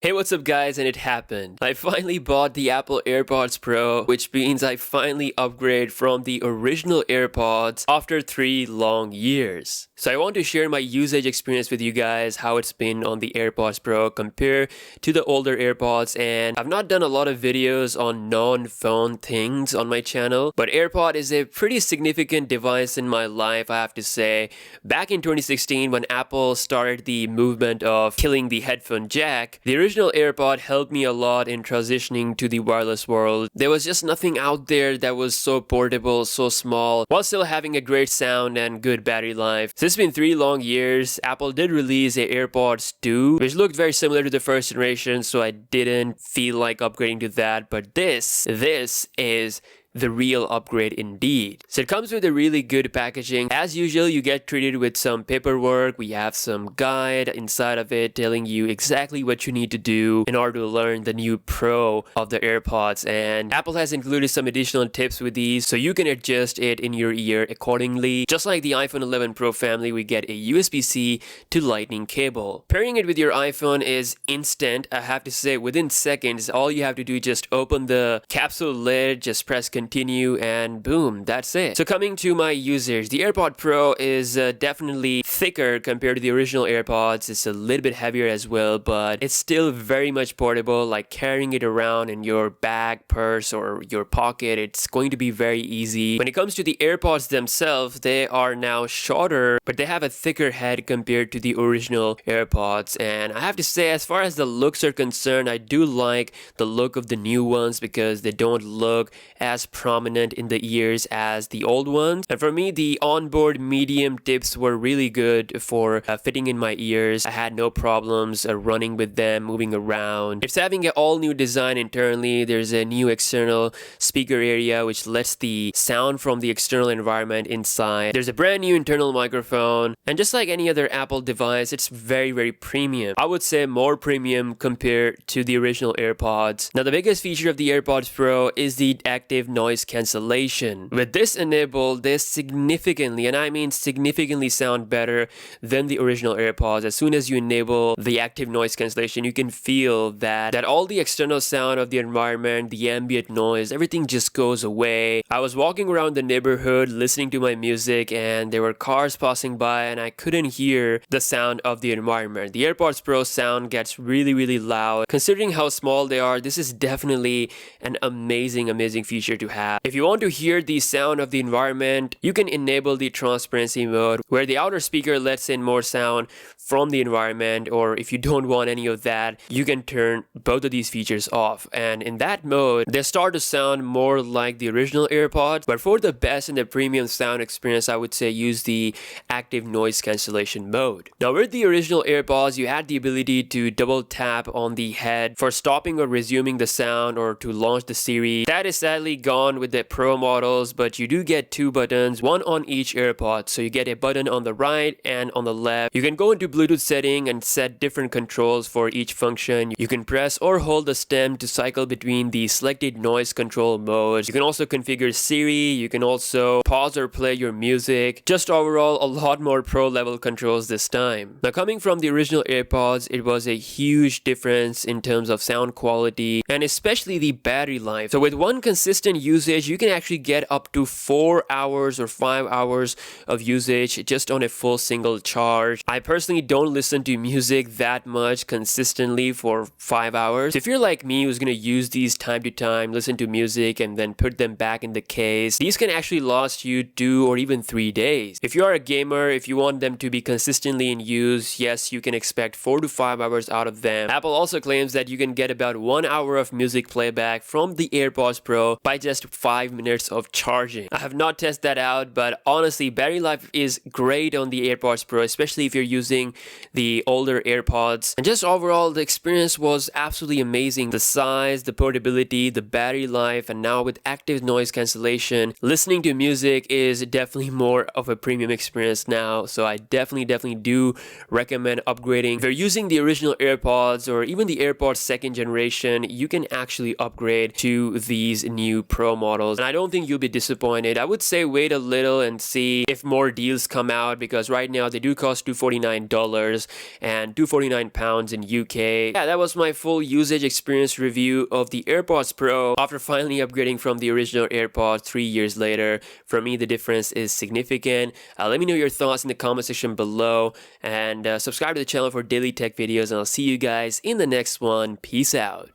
Hey, what's up guys, and it happened. I finally bought the Apple AirPods Pro, which means I finally upgrade from the original AirPods after 3 long years. So I want to share my usage experience with you guys, how it's been on the AirPods Pro compared to the older AirPods. And I've not done a lot of videos on non-phone things on my channel, but AirPod is a pretty significant device in my life, I have to say. Back in 2016, when Apple started the movement of killing the headphone jack, the original AirPod helped me a lot in transitioning to the wireless world. There was just nothing out there that was so portable, so small, while still having a great sound and good battery life. So it's been 3 long years. Apple did release a AirPods 2, which looked very similar to the first generation, so I didn't feel like upgrading to that. But this is the real upgrade indeed. So it comes with a really good packaging. As usual, you get treated with some paperwork. We have some guide inside of it telling you exactly what you need to do in order to learn the new Pro of the AirPods. And Apple has included some additional tips with these so you can adjust it in your ear accordingly. Just like the iPhone 11 Pro family, we get a USB-C to Lightning cable. Pairing it with your iPhone is instant. I have to say, within seconds, all you have to do is just open the capsule lid, just press continue, and boom, that's it. So coming to my users, the AirPod Pro is definitely thicker compared to the original AirPods. It's a little bit heavier as well, but it's still very much portable. Like carrying it around in your bag, purse, or your pocket, it's going to be very easy. When it comes to the AirPods themselves, they are now shorter, but they have a thicker head compared to the original AirPods. And I have to say, as far as the looks are concerned, I do like the look of the new ones because they don't look as prominent in the ears as the old ones. And for me, the onboard medium tips were really good for fitting in my ears. I had no problems running with them, moving around. It's having an all new design internally. There's a new external speaker area which lets the sound from the external environment inside. There's a brand new internal microphone, and just like any other Apple device, it's very premium. I would say more premium compared to the original AirPods. Now, the biggest feature of the AirPods Pro is the active noise cancellation. With this enabled, they significantly, and I mean significantly, sound better than the original AirPods. As soon as you enable the active noise cancellation, you can feel that all the external sound of the environment, the ambient noise, everything just goes away. I was walking around the neighborhood listening to my music, and there were cars passing by, and I couldn't hear the sound of the environment. The AirPods Pro sound gets really loud. Considering how small they are, this is definitely an amazing feature to have. If you want to hear the sound of the environment, you can enable the transparency mode where the outer speaker lets in more sound from the environment, or if you don't want any of that, you can turn both of these features off. And in that mode, they start to sound more like the original AirPods. But for the best and the premium sound experience, I would say use the active noise cancellation mode. Now, with the original AirPods, you had the ability to double tap on the head for stopping or resuming the sound or to launch the series. That is sadly gone with the Pro models, but you do get 2 buttons, one on each AirPod. So you get a button on the right and on the left. You can go into Bluetooth setting and set different controls for each function. You can press or hold the stem to cycle between the selected noise control modes. You can also configure Siri. You can also pause or play your music. Just overall, a lot more pro level controls this time. Now, coming from the original AirPods, it was a huge difference in terms of sound quality and especially the battery life. So with one consistent usage, you can actually get up to 4 hours or 5 hours of usage just on a full single charge. I personally don't listen to music that much consistently for 5 hours. If you're like me, who's gonna use these time to time, listen to music and then put them back in the case, these can actually last you 2 or even 3 days. If you are a gamer, if you want them to be consistently in use, yes, you can expect 4 to 5 hours out of them. Apple also claims that you can get about 1 hour of music playback from the AirPods Pro by just 5 minutes of charging. I have not tested that out, but honestly, battery life is great on the AirPods Pro, especially if you're using the older AirPods. And just overall, the experience was absolutely amazing. The size, the portability, the battery life, and now with active noise cancellation, listening to music is definitely more of a premium experience now. So I definitely do recommend upgrading. If you're using the original AirPods or even the AirPods second generation, you can actually upgrade to these new Pro Pro models, and I don't think you'll be disappointed. I would say wait a little and see if more deals come out, because right now they do cost $249 and £249 in UK. Yeah, that was my full usage experience review of the AirPods Pro after finally upgrading from the original AirPods 3 years later. For me, the difference is significant. Let me know your thoughts in the comment section below, and subscribe to the channel for daily tech videos, and I'll see you guys in the next one. Peace out.